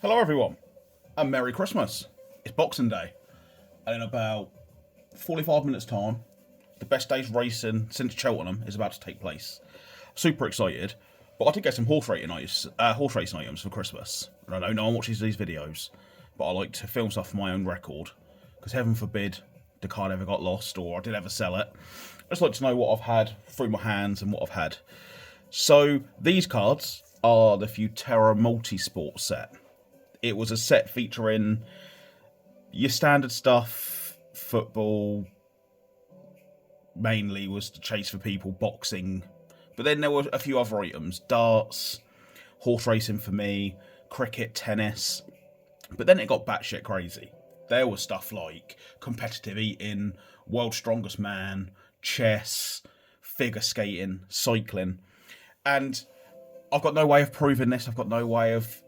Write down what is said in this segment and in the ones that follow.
Hello, everyone, and Merry Christmas. It's Boxing Day, and in about 45 minutes' time, the best day's racing since Cheltenham is about to take place. Super excited, but I did get some horse racing items for Christmas. And I know no one watches these videos, but I like to film stuff for my own record, because heaven forbid the card ever got lost or I did ever sell it. I just like to know what I've had through my hands and what I've had. So these cards are the Futera Multisport set. It was a set featuring your standard stuff, football, mainly was the chase for people, boxing. But then there were a few other items, darts, horse racing for me, cricket, tennis. But then it got batshit crazy. There was stuff like competitive eating, world's strongest man, chess, figure skating, cycling. And I've got no way of proving this. I've got no way of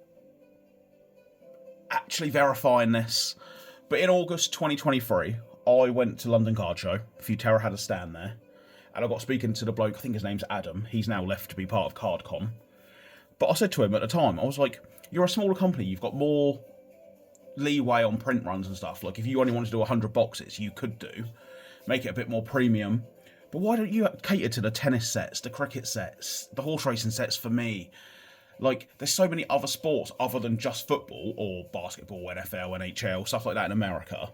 actually verifying this, but in August 2023, I went to London Card Show. Futera had a stand there, and I got speaking to the bloke. I think his name's Adam. He's now left to be part of CardCom. But I said to him at the time, I was like, "You're a smaller company. You've got more leeway on print runs and stuff. Like, if you only wanted to do 100 boxes, you could do, make it a bit more premium. But why don't you cater to the tennis sets, the cricket sets, the horse racing sets for me? Like, there's so many other sports other than just football or basketball, NFL, NHL, stuff like that in America.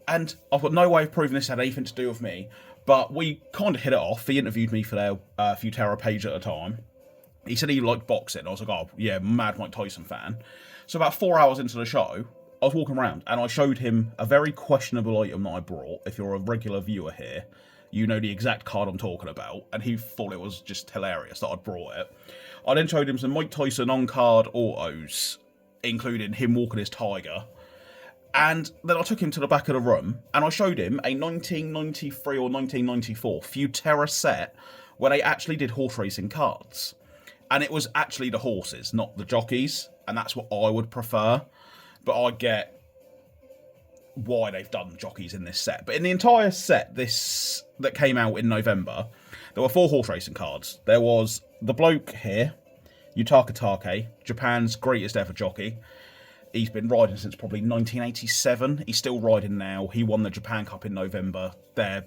And I've got no way of proving this had anything to do with me, but we kind of hit it off. He interviewed me for their Futera page at the time. He said he liked boxing. I was like, oh, yeah, mad Mike Tyson fan. So about 4 hours into the show, I was walking around and I showed him a very questionable item that I brought. If you're a regular viewer here, you know the exact card I'm talking about. And he thought it was just hilarious that I'd brought it. I then showed him some Mike Tyson on-card autos, including him walking his tiger. And then I took him to the back of the room, and I showed him a 1993 or 1994 Futera set where they actually did horse racing cards. And it was actually the horses, not the jockeys, and that's what I would prefer. But I get why they've done jockeys in this set. But in the entire set, this that came out in November, there were 4 horse racing cards. There was the bloke here, Yutaka Take, Japan's greatest ever jockey. He's been riding since probably 1987. He's still riding now. He won the Japan Cup in November, their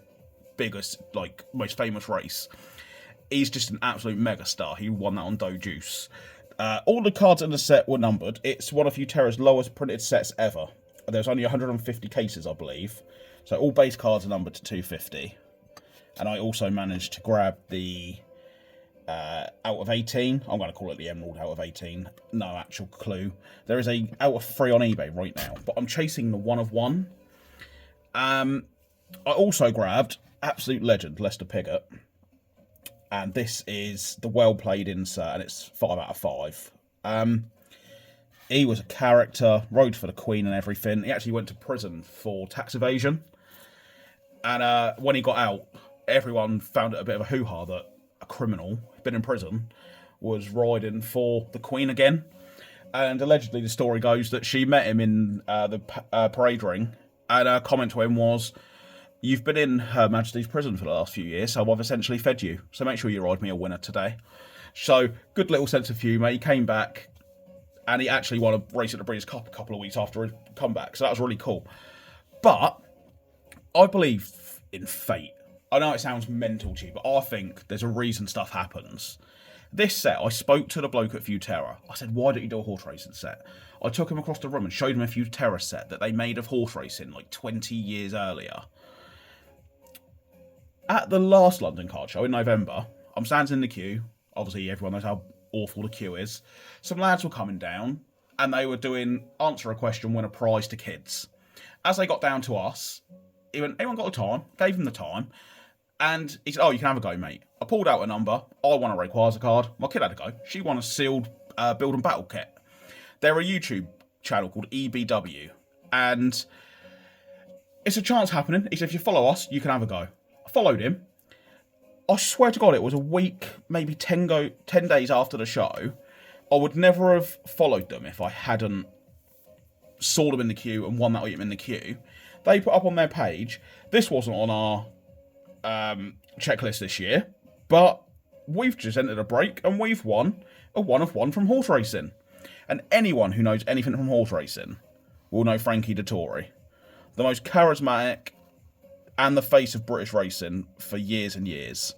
biggest, most famous race. He's just an absolute megastar. He won that on Juice. All the cards in the set were numbered. It's one of Futera's lowest printed sets ever. There's only 150 cases, I believe. So all base cards are numbered to 250. And I also managed to grab the out of 18. I'm going to call it the Emerald out of 18. No actual clue. There is a out of 3 on eBay right now, but I'm chasing the 1 of 1. I also grabbed absolute legend Lester Piggott, and this is the well played insert, and it's 5 out of 5. He was a character, rode for the Queen and everything. He actually went to prison for tax evasion, and when he got out, everyone found it a bit of a hoo-ha that a criminal, been in prison, was riding for the Queen again. And allegedly the story goes that she met him in the parade ring, and her comment to him was, "You've been in Her Majesty's prison for the last few years, so I've essentially fed you. So make sure you ride me a winner today." So, good little sense of humour. He came back, and he actually won a race at the Breeders' Cup a couple of weeks after his comeback. So that was really cool. But I believe in fate. I know it sounds mental to you, but I think there's a reason stuff happens. This set, I spoke to the bloke at Futera. I said, "Why don't you do a horse racing set?" I took him across the room and showed him a Futera set that they made of horse racing like 20 years earlier. At the last London Card Show in November, I'm standing in the queue. Obviously, everyone knows how awful the queue is. Some lads were coming down, and they were doing answer a question, win a prize to kids. As they got down to us, he went, "Anyone got the time?" Gave him the time. And he said, "Oh, you can have a go, mate." I pulled out a number. I won a Rayquaza card. My kid had a go. She won a sealed build and battle kit. They're a YouTube channel called EBW. And it's a chance happening. He said, "If you follow us, you can have a go." I followed him. I swear to God, it was a week, maybe 10 days after the show. I would never have followed them if I hadn't saw them in the queue and won that item in the queue. They put up on their page, this wasn't on our checklist this year, but we've just entered a break and we've won a 1 of 1 from horse racing. And anyone who knows anything from horse racing will know Frankie Dettori. The most charismatic and the face of British racing for years and years.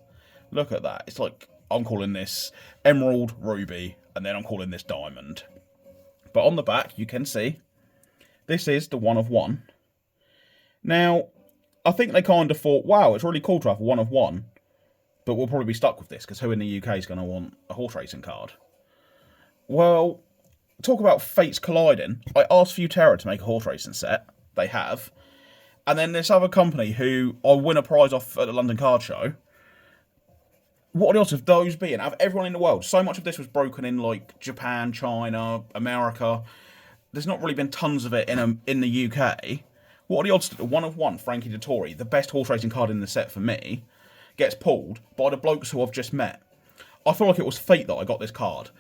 Look at that. It's like, I'm calling this emerald, ruby, and then I'm calling this diamond. But on the back, you can see, this is the 1 of 1. Now, I think they kind of thought, wow, it's really cool to have 1 of 1, but we'll probably be stuck with this, because who in the UK is going to want a horse racing card? Well, talk about fates colliding. I asked Futera to make a horse racing set. They have. And then this other company who I win a prize off at the London Card Show. What else have those been? Out of everyone in the world, so much of this was broken in like Japan, China, America. There's not really been tons of it in the UK. What are the odds that the 1 of 1 Frankie Dettori, the best horse racing card in the set for me, gets pulled by the blokes who I've just met? I feel like it was fate that I got this card.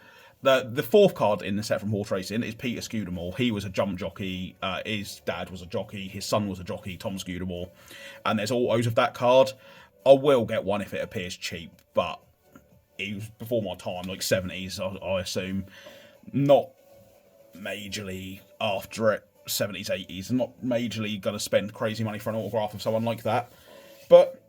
The fourth card in the set from horse racing is Peter Scudamore. He was a jump jockey. His dad was a jockey. His son was a jockey, Tom Scudamore. And there's autos of that card. I will get one if it appears cheap, but he was before my time, like 70s, I assume. Not majorly after it, 70s, 80s. I'm not majorly going to spend crazy money for an autograph of someone like that. But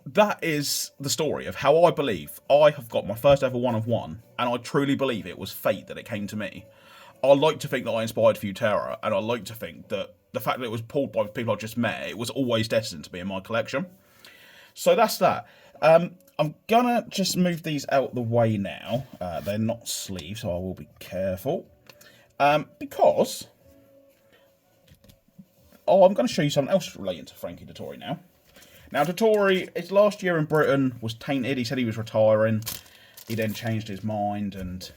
that is the story of how I believe I have got my first ever 1 of 1, and I truly believe it was fate that it came to me. I like to think that I inspired Futera, and I like to think that the fact that it was pulled by people I just met, it was always destined to be in my collection. So that's that. I'm gonna just move these out the way now. They're not sleeves, so I will be careful. Because I'm going to show you something else relating to Frankie Dettori now. Now, Dettori, his last year in Britain was tainted. He said he was retiring. He then changed his mind, and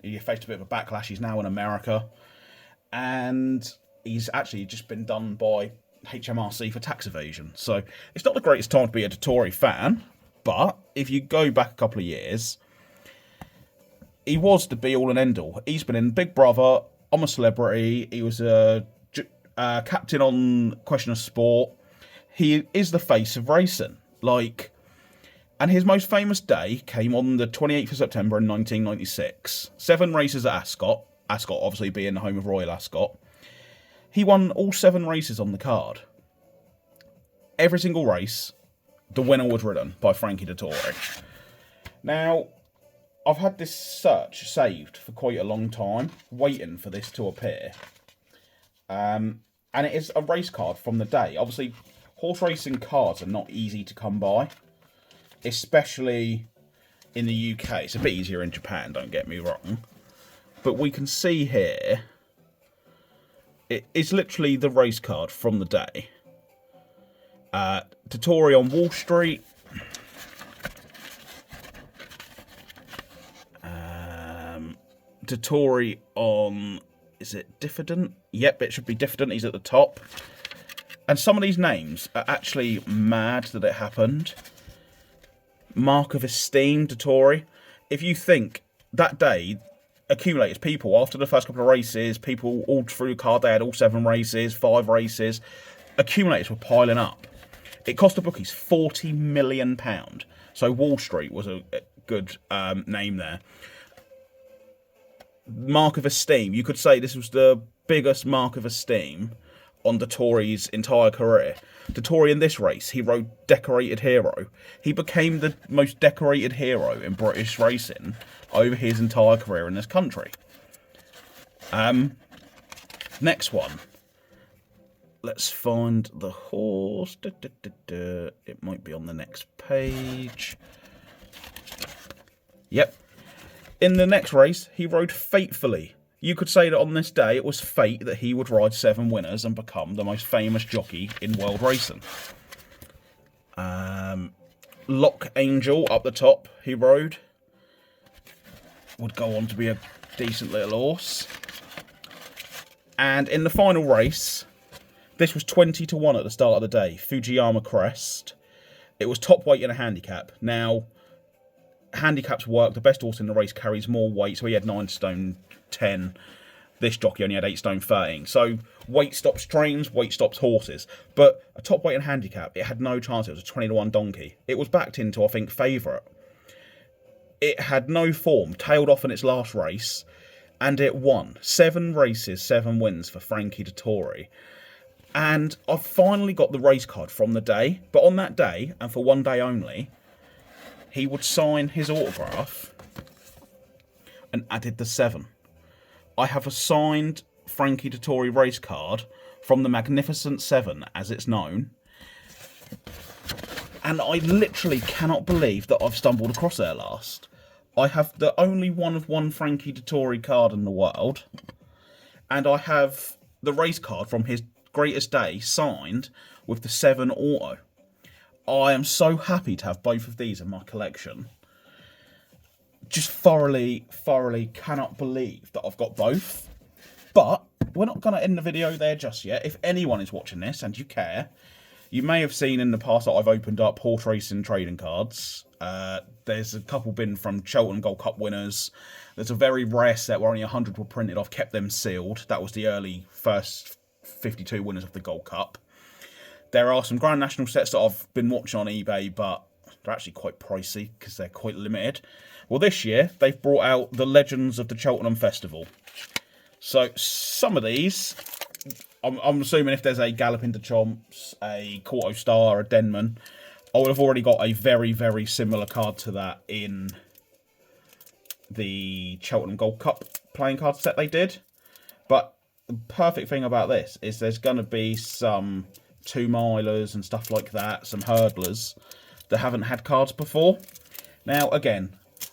he faced a bit of a backlash. He's now in America. And he's actually just been done by HMRC for tax evasion. So it's not the greatest time to be a Dettori fan, but if you go back a couple of years, he was the be-all and end-all. He's been in Big Brother, I'm a Celebrity. He was a captain on Question of Sport. He is the face of racing. And his most famous day came on the 28th of September in 1996. 7 races at Ascot. Ascot obviously being the home of Royal Ascot. He won all 7 races on the card. Every single race, the winner was ridden by Frankie Dettori. Now, I've had this search saved for quite a long time, waiting for this to appear. And it is a race card from the day. Obviously, horse racing cards are not easy to come by, especially in the UK. It's a bit easier in Japan, don't get me wrong. But we can see here, it's literally the race card from the day. Dettori on Wall Street. Dettori on, is it Diffident? Yep, it should be Diffident. He's at the top. And some of these names are actually mad that it happened. Mark of Esteem, Dettori. If you think that day, accumulators, people, after the first couple of races, people all through the card, they had all 7 races, 5 races. Accumulators were piling up. It cost the bookies £40 million. So Wall Street was a good name there. Mark of Esteem. You could say this was the biggest mark of esteem on Dettori's entire career. Dettori in this race, he rode Decorated Hero. He became the most decorated hero in British racing over his entire career in this country. Next one. Let's find the horse. It might be on the next page. Yep. In the next race, he rode Fatefully. You could say that on this day, it was fate that he would ride 7 winners and become the most famous jockey in world racing. Lock Angel up the top, he rode. Would go on to be a decent little horse. And in the final race, this was 20-1 at the start of the day. Fujiyama Crest. It was top weight in a handicap. Now, handicaps work. The best horse in the race carries more weight, so he had 9 stone 10. This jockey only had 8 stone 13. So weight stops trains, weight stops horses. But a top weight and handicap, it had no chance. It was a 20-1 donkey. It was backed into, I think, favourite. It had no form, tailed off in its last race, and it won. 7 races, 7 wins for Frankie Dettori. And I've finally got the race card from the day, but on that day, and for one day only, he would sign his autograph and added the 7. I have a signed Frankie Dettori race card from the Magnificent 7, as it's known. And I literally cannot believe that I've stumbled across there last. I have the only one of one Frankie Dettori card in the world. And I have the race card from his greatest day signed with the 7 auto. I am so happy to have both of these in my collection. Just thoroughly cannot believe that I've got both. But we're not going to end the video there just yet. If anyone is watching this and you care, you may have seen in the past that I've opened up horse racing trading cards. There's a couple been from Cheltenham Gold Cup winners. There's a very rare set where only 100 were printed. I've kept them sealed. That was the early first 52 winners of the Gold Cup. There are some Grand National sets that I've been watching on eBay, but they're actually quite pricey because they're quite limited. Well, this year, they've brought out the Legends of the Cheltenham Festival. So, some of these, I'm assuming if there's a Galloping de Champs, a Quarto Star, a Denman, I would have already got a very similar card to that in the Cheltenham Gold Cup playing card set they did. But the perfect thing about this is there's going to be some 2-milers and stuff like that, some hurdlers that haven't had cards before. Now, again,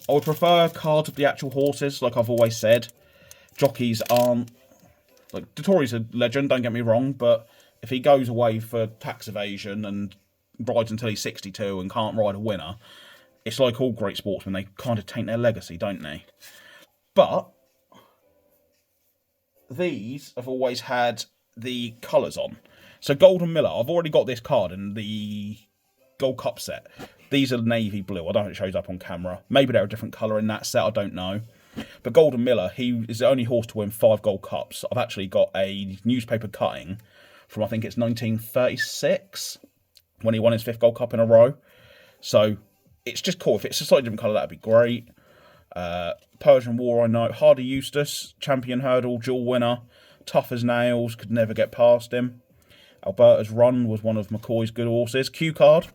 I would prefer cards of the actual horses, like I've always said. Jockeys aren't... Like, Dettori's a legend, don't get me wrong, but if he goes away for tax evasion and rides until he's 62 and can't ride a winner, it's like all great sportsmen, they kind of taint their legacy, don't they? But these have always had the colours on. So Golden Miller, I've already got this card in the Gold Cup set. These are navy blue. I don't know if it shows up on camera. Maybe they're a different colour in that set, I don't know. But Golden Miller, he is the only horse to win 5 Gold Cups. I've actually got a newspaper cutting from, I think it's 1936, when he won his 5th Gold Cup in a row. So it's just cool. If it's a slightly different colour, that'd be great. Persian War, I know. Hardy Eustace, champion hurdle, dual winner. Tough as nails, could never get past him. Alberta's Run was one of McCoy's good horses. Q card,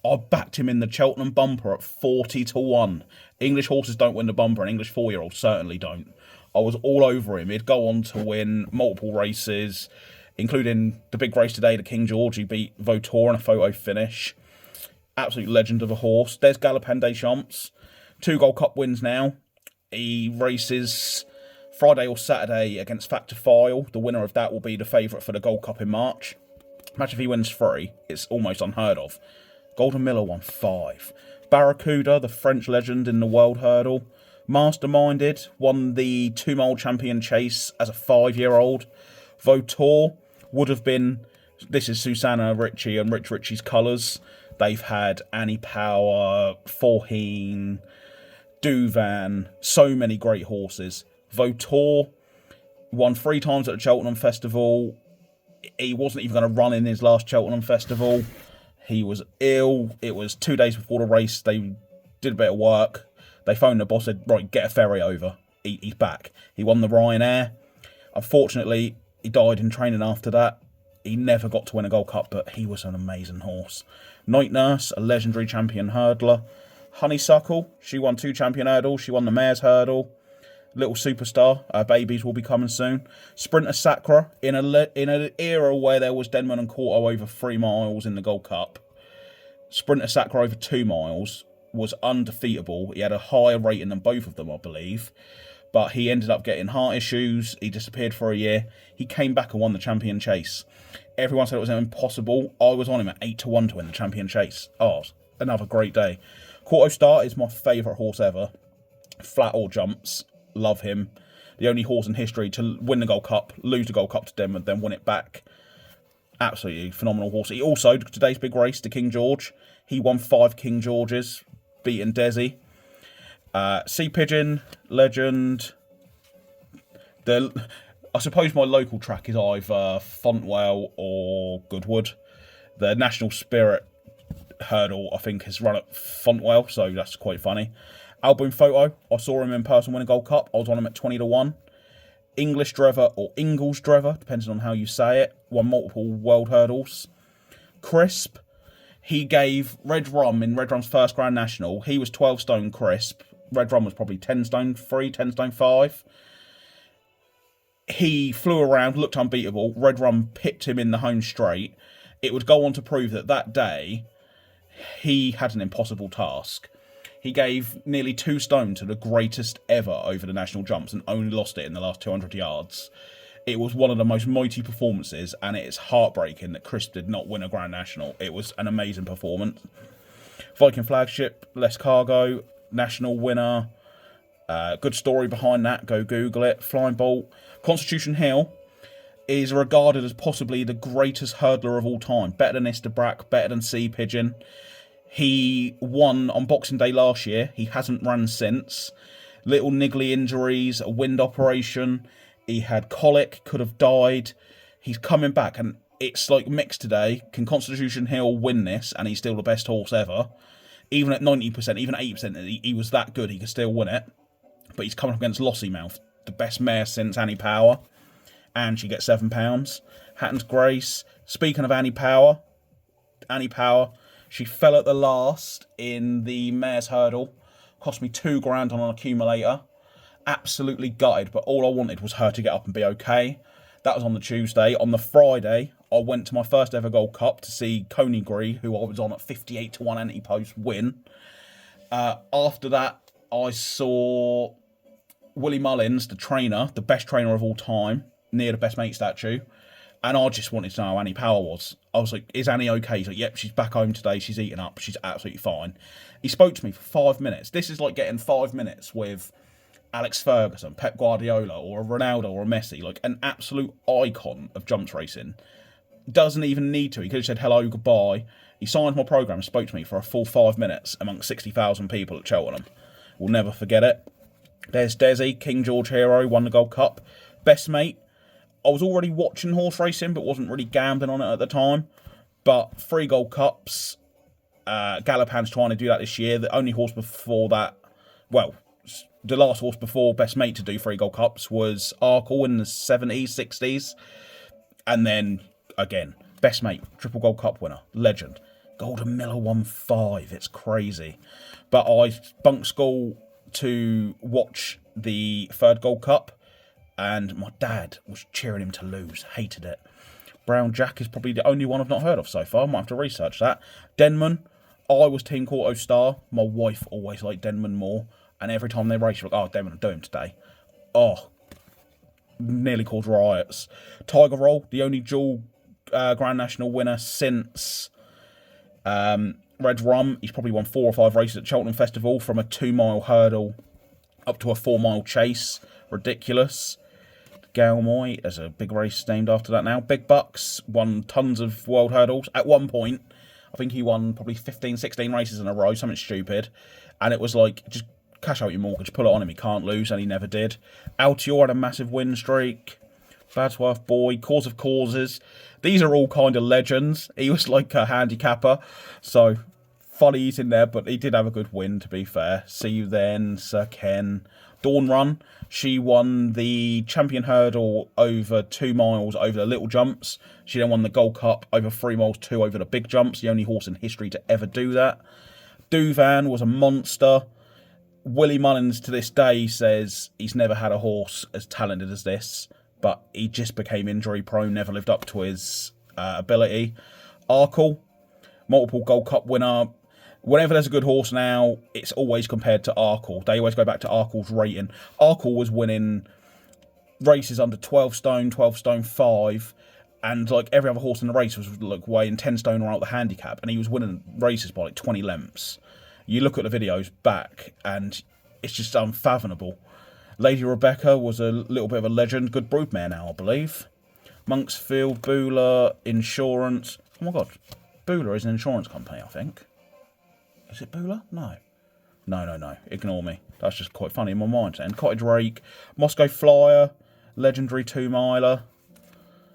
I backed him in the Cheltenham bumper at 40-1. English horses don't win the bumper, and English 4-year-olds certainly don't. I was all over him. He'd go on to win multiple races, including the big race today, the King George. He beat Futera in a photo finish. Absolute legend of a horse. There's Galloping des Champs. 2 Gold Cup wins now. He races Friday or Saturday against Factor File. The winner of that will be the favourite for the Gold Cup in March. Imagine if he wins 3. It's almost unheard of. Golden Miller won 5. Barracuda, the French legend in the World Hurdle. Masterminded won the 2-mile champion chase as a 5-year-old. Vautour would have been... This is Susanna Ritchie and Rich Ritchie's colours. They've had Annie Power, Forheen, Duvan, so many great horses. Vautour won 3 times at the Cheltenham Festival. He wasn't even going to run in his last Cheltenham Festival. He was ill. It was 2 days before the race. They did a bit of work. They phoned the boss, said, right, get a ferry over. He's back. He won the Ryanair. Unfortunately, he died in training after that. He never got to win a Gold Cup, but he was an amazing horse. Night Nurse, a legendary champion hurdler. Honeysuckle, she won 2 champion hurdles. She won the Mayor's Hurdle. Little Superstar, her babies will be coming soon. Sprinter Sacra, in an era where there was Denman and Quarto over 3 miles in the Gold Cup. Sprinter Sacra over 2 miles was undefeatable. He had a higher rating than both of them, I believe. But he ended up getting heart issues. He disappeared for a year. He came back and won the champion chase. Everyone said it was impossible. I was on him at 8-1 to win the champion chase. Oh, another great day. Quarto Star is my favourite horse ever. Flat or jumps. Love him. The only horse in history to win the Gold Cup, lose the Gold Cup to Denman, then win it back. Absolutely phenomenal horse. He also, today's big race, the King George, he won 5 King Georges, beating Desi. Sea Pigeon, legend. I suppose my local track is either Fontwell or Goodwood. The National Spirit hurdle, I think, has run at Fontwell, so that's quite funny. Album Photo, I saw him in person win a Gold Cup. I was on him at 20-1. English driver or Ingles driver, depending on how you say it. Won multiple world hurdles. Crisp, he gave Red Rum in Red Rum's first Grand National. He was 12 stone crisp. Red Rum was probably 10 stone 3, 10 stone 5. He flew around, looked unbeatable. Red Rum pipped him in the home straight. It would go on to prove that that day he had an impossible task. He gave nearly 2 stone to the greatest ever over the national jumps and only lost it in the last 200 yards. It was one of the most mighty performances, and it's heartbreaking that Chris did not win a Grand National. It was an amazing performance. Viking Flagship, less cargo, national winner. Good story behind that. Go Google it. Flying Bolt. Constitution Hill is regarded as possibly the greatest hurdler of all time. Better than Isterbrack, better than Sea Pigeon. He won on Boxing Day last year. He hasn't run since. Little niggly injuries, a wind operation. He had colic, could have died. He's coming back, and it's like mixed today. Can Constitution Hill win this? And he's still the best horse ever. Even at 90%, even 80%, he was that good, he could still win it. But he's coming up against Lossiemouth, the best mare since Annie Power. And she gets £7. Hatton's Grace. Speaking of Annie Power, she fell at the last in the mare's hurdle. Cost me £2,000 on an accumulator. Absolutely gutted, but all I wanted was her to get up and be okay. That was on the Tuesday. On the Friday, I went to my first ever Gold Cup to see Coneygree, who I was on at 58 to 1 anti-post, win. After that, I saw Willie Mullins, the trainer, the best trainer of all time, near the best mate statue. And I just wanted to know how Annie Power was. I was like, is Annie okay? He's like, yep, she's back home today. She's eating up. She's absolutely fine. He spoke to me for 5 minutes. This is like getting 5 minutes with Alex Ferguson, Pep Guardiola, or a Ronaldo or a Messi. Like an absolute icon of jumps racing. Doesn't even need to. He could have said hello, goodbye. He signed my programme and spoke to me for a full 5 minutes amongst 60,000 people at Cheltenham. We'll never forget it. There's Desi, King George Hero, won the Gold Cup. Best mate. I was already watching horse racing, but wasn't really gambling on it at the time. But 3 Gold Cups. Gallopan's trying to do that this year. The only horse before that, well, the last horse before Best Mate to do 3 Gold Cups was Arkle in the 70s, 60s. And then, again, Best Mate, triple Gold Cup winner, legend. Golden Miller won 5. It's crazy. But I bunked school to watch the 3rd Gold Cup. And my dad was cheering him to lose. Hated it. Brown Jack is probably the only one I've not heard of so far. I might have to research that. Denman. I was Team Quarto Star. My wife always liked Denman more. And every time they race, she's like, oh, Denman, I'll do him today. Oh. Nearly caused riots. Tiger Roll, the only dual Grand National winner since Red Rum. He's probably won 4 or 5 races at Cheltenham Festival, from a 2-mile hurdle up to a 4-mile chase. Ridiculous. Galmoy, there's a big race named after that now. Big Bucks, won tons of world hurdles. At one point, I think he won probably 15, 16 races in a row, something stupid. And it was like, just cash out your mortgage, pull it on him, he can't lose, and he never did. Altior had a massive win streak. Badsworth Boy, Cause of Causes. These are all kind of legends. He was like a handicapper, so funny he's in there, but he did have a good win, to be fair. See You Then, Sir Ken. Dawn Run, she won the champion hurdle over 2 miles over the little jumps. She then won the Gold Cup over 3 miles, 2 over the big jumps. The only horse in history to ever do that. Duvan was a monster. Willie Mullins to this day says he's never had a horse as talented as this, but he just became injury prone, never lived up to his ability. Arkle, multiple Gold Cup winner. Whenever there's a good horse now, it's always compared to Arkle. They always go back to Arkle's rating. Arkle was winning races under 12 stone, 12 stone 5, and like every other horse in the race was like weighing 10 stone around the handicap, and he was winning races by like 20 lengths. You look at the videos back, and it's just unfathomable. Lady Rebecca was a little bit of a legend. Good broodmare now, I believe. Monksfield, Booler, Insurance. Oh my God, Booler is an insurance company, I think. Is it Booler? No. No. Ignore me. That's just quite funny in my mind. And Cottage Rake, Moscow Flyer, legendary 2-miler,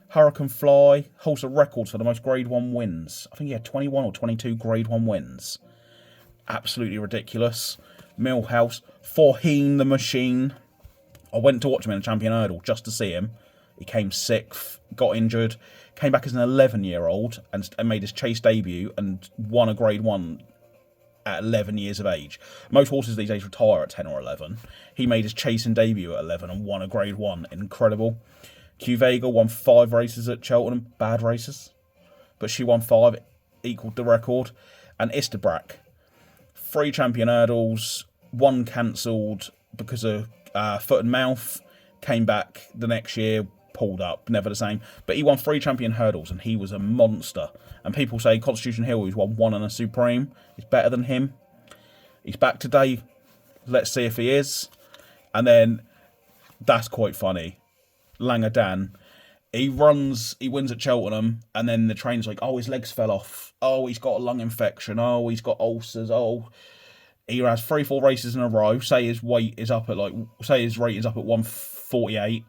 Hurricane Fly, holds the records for the most Grade 1 wins. I think he had 21 or 22 Grade 1 wins. Absolutely ridiculous. Millhouse, Forheen the Machine. I went to watch him in a champion hurdle just to see him. He came 6th, got injured, came back as an 11-year-old and made his chase debut and won a Grade 1 at 11 years of age. Most horses these days retire at 10 or 11. He made his chasing debut at 11 and won a Grade 1. Incredible. Q Vega won 5 races at Cheltenham. Bad races. But she won 5, equalled the record. And Istabrak, 3 champion hurdles, 1 cancelled because of foot and mouth. Came back the next year, pulled up, never the same. But he won 3 champion hurdles and he was a monster. And people say Constitution Hill, who's won 1 and a Supreme, is better than him. He's back today. Let's see if he is. And then, that's quite funny. Langer Dan, he wins at Cheltenham, and then the trainer's like, oh, his legs fell off. Oh, he's got a lung infection. Oh, he's got ulcers. Oh, he has 3-4 races in a row. Say his rate is up at 148.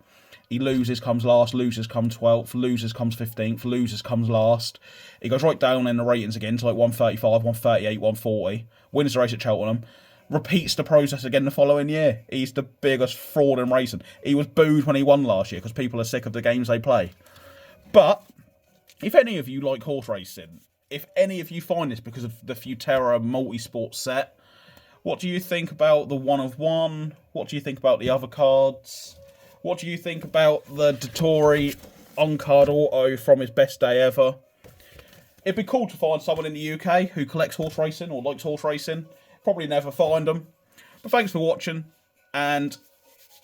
He loses, comes last, loses, comes 12th, loses, comes 15th, loses, comes last. He goes right down in the ratings again to 135, 138, 140. Wins the race at Cheltenham. Repeats the process again the following year. He's the biggest fraud in racing. He was booed when he won last year because people are sick of the games they play. But if any of you like horse racing, if any of you find this because of the Futera multi-sport set, what do you think about the 1 of 1? What do you think about the other cards? What do you think about the dettori on-card auto from his best day ever? It'd be cool to find someone in the UK who collects horse racing or likes horse racing. Probably never find them. But thanks for watching. And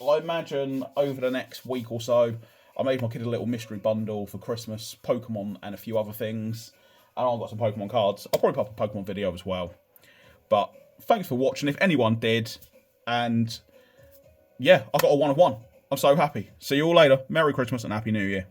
I imagine over the next week or so, I made my kid a little mystery bundle for Christmas, Pokemon and a few other things. And I've got some Pokemon cards. I'll probably pop a Pokemon video as well. But thanks for watching, if anyone did. And yeah, I got a 1 of 1. I'm so happy. See you all later. Merry Christmas and Happy New Year.